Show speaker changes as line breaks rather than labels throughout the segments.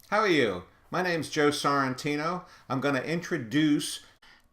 How are you? My name's Joe Sorrentino. I'm going to introduce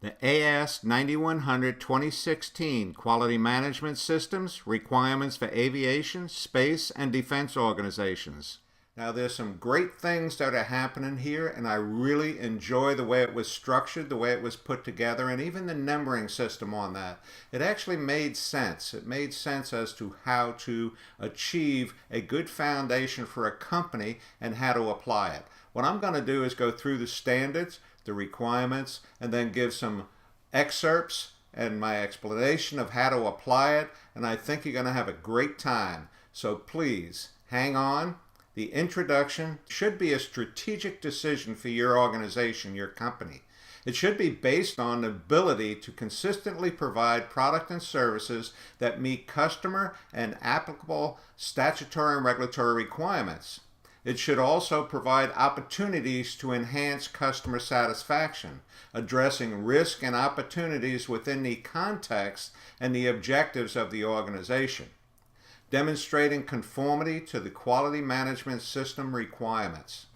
the AS9100 2016 Quality Management Systems Requirements for Aviation, Space, and Defense Organizations. Now there's some great things that are happening here, and I really enjoy the way it was structured, the way it was put together, and even the numbering system on that. It actually made sense. It made sense as to how to achieve a good foundation for a company and how to apply it. What I'm going to do is go through the standards, the requirements, and then give some excerpts and my explanation of how to apply it, and I think you're going to have a great time. So please hang on. The introduction should be a strategic decision for your organization, your company. It should be based on the ability to consistently provide product and services that meet customer and applicable statutory and regulatory requirements. It should also provide opportunities to enhance customer satisfaction, addressing risk and opportunities within the context and the objectives of the organization, demonstrating conformity to the quality management system requirements.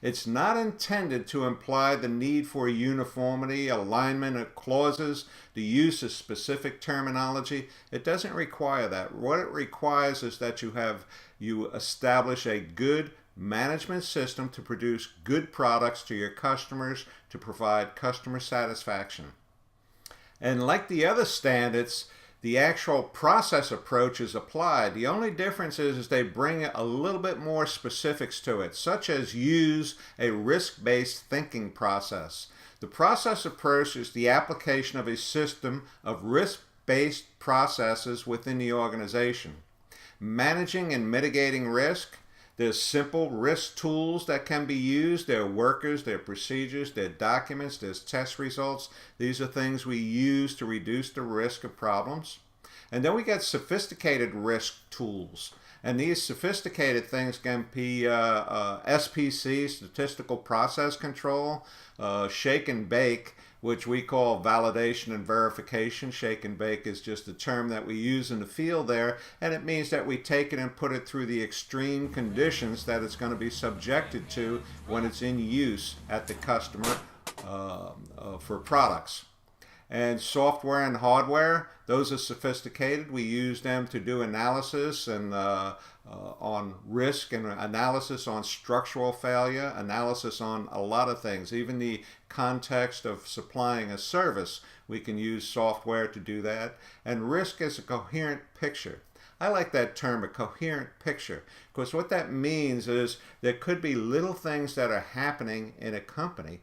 It's not intended to imply the need for uniformity, alignment of clauses, the use of specific terminology. It doesn't require that. What it requires is that you establish a good management system to produce good products to your customers, to provide customer satisfaction. And like the other standards, the actual process approach is applied. The only difference is they bring a little bit more specifics to it, such as use a risk-based thinking process. The process approach is the application of a system of risk-based processes within the organization. Managing and mitigating risk. There's simple risk tools that can be used. There are workers, there are procedures, there are documents, there's test results. These are things we use to reduce the risk of problems. And then we get sophisticated risk tools. And these sophisticated things can be SPC, statistical process control, shake and bake, which we call validation and verification. Shake and bake is just a term that we use in the field there, and it means that we take it and put it through the extreme conditions that it's going to be subjected to when it's in use at the customer for products. And software and hardware, those are sophisticated. We use them to do analysis and on risk and analysis on structural failure, analysis on a lot of things. Even the context of supplying a service, we can use software to do that. And risk is a coherent picture. I like that term, a coherent picture, because what that means is there could be little things that are happening in a company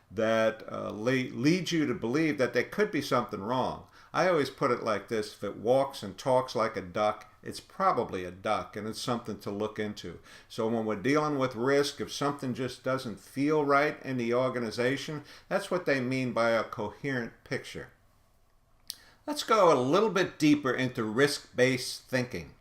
that leads you to believe that there could be something wrong. I always put it like this: if it walks and talks like a duck, it's probably a duck, and it's something to look into. So when we're dealing with risk, if something just doesn't feel right in the organization, that's what they mean by a coherent picture. Let's go a little bit deeper into risk-based thinking.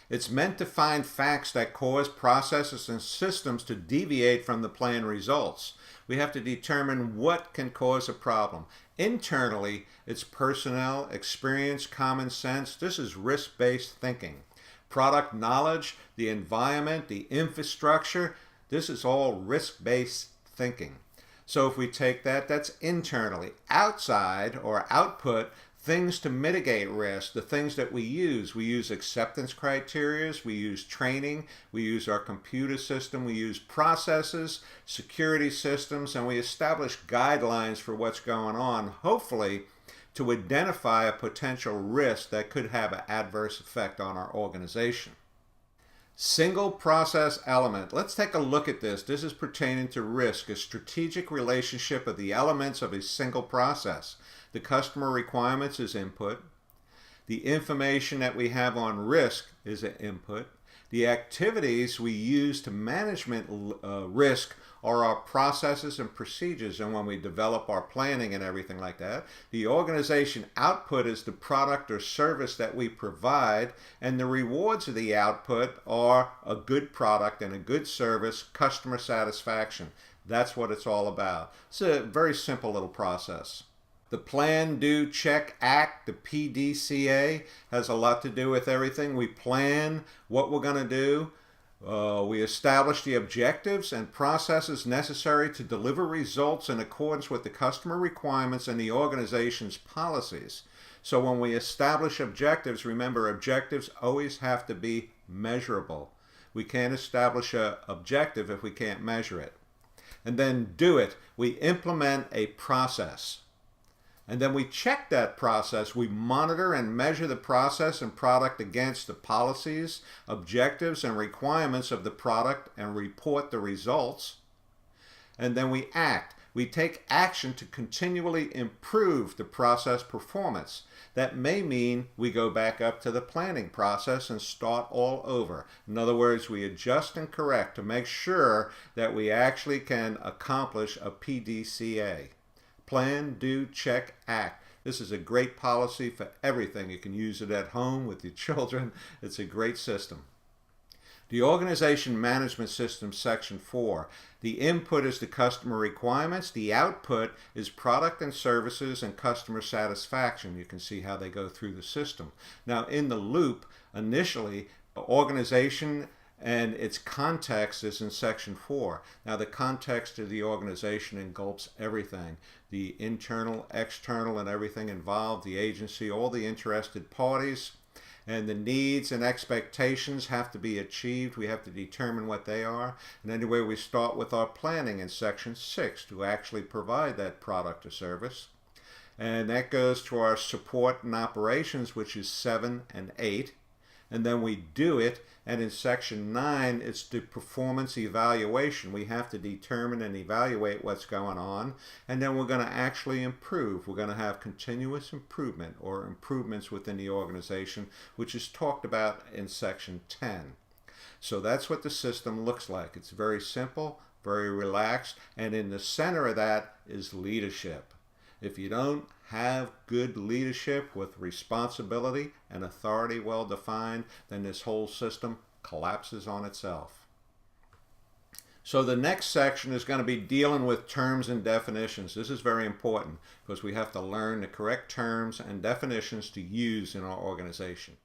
It's meant to find facts that cause processes and systems to deviate from the planned results. We have to determine what can cause a problem. Internally, it's personnel, experience, common sense. This is risk-based thinking. Product knowledge, the environment, the infrastructure, this is all risk-based thinking. So if we take that, that's internally. Outside or output, things to mitigate risk, the things that we use acceptance criteria, we use training, we use our computer system, we use processes, security systems, and we establish guidelines for what's going on, hopefully to identify a potential risk that could have an adverse effect on our organization. Single process element. Let's take a look at this. This is pertaining to risk, a strategic relationship of the elements of a single process. The customer requirements is input. The information that we have on risk is an input. The activities we use to management risk are our processes and procedures, and when we develop our planning and everything like that. The organization output is the product or service that we provide, and the rewards of the output are a good product and a good service, customer satisfaction. That's what it's all about. It's a very simple little process. The plan, do, check, act, the PDCA has a lot to do with everything. We plan what we're going to do. We establish the objectives and processes necessary to deliver results in accordance with the customer requirements and the organization's policies. So when we establish objectives, remember, objectives always have to be measurable. We can't establish an objective if we can't measure it. And then do it. We implement a process. And then we check that process. We monitor and measure the process and product against the policies, objectives, and requirements of the product and report the results. And then we act. We take action to continually improve the process performance. That may mean we go back up to the planning process and start all over. In other words, we adjust and correct to make sure that we actually can accomplish a PDCA. Plan, do, check, act. This is a great policy for everything. You can use it at home with your children. It's a great system. The Organization Management System, Section 4. The input is the customer requirements. The output is product and services and customer satisfaction. You can see how they go through the system. Now, in the loop, initially, organization and its context is in Section 4. Now, the context of the organization engulfs everything. The internal, external, and everything involved, the agency, all the interested parties. And the needs and expectations have to be achieved. We have to determine what they are. And anyway, we start with our planning in Section 6 to actually provide that product or service. And that goes to our support and operations, which is 7 and 8. And then we do it, and in Section 9, it's the performance evaluation. We have to determine and evaluate what's going on, and then we're going to actually improve. We're going to have continuous improvement or improvements within the organization, which is talked about in Section 10. So that's what the system looks like. It's very simple, very relaxed, and in the center of that is leadership. If you don't have good leadership with responsibility and authority well defined, then this whole system collapses on itself. So the next section is going to be dealing with terms and definitions. This is very important because we have to learn the correct terms and definitions to use in our organization.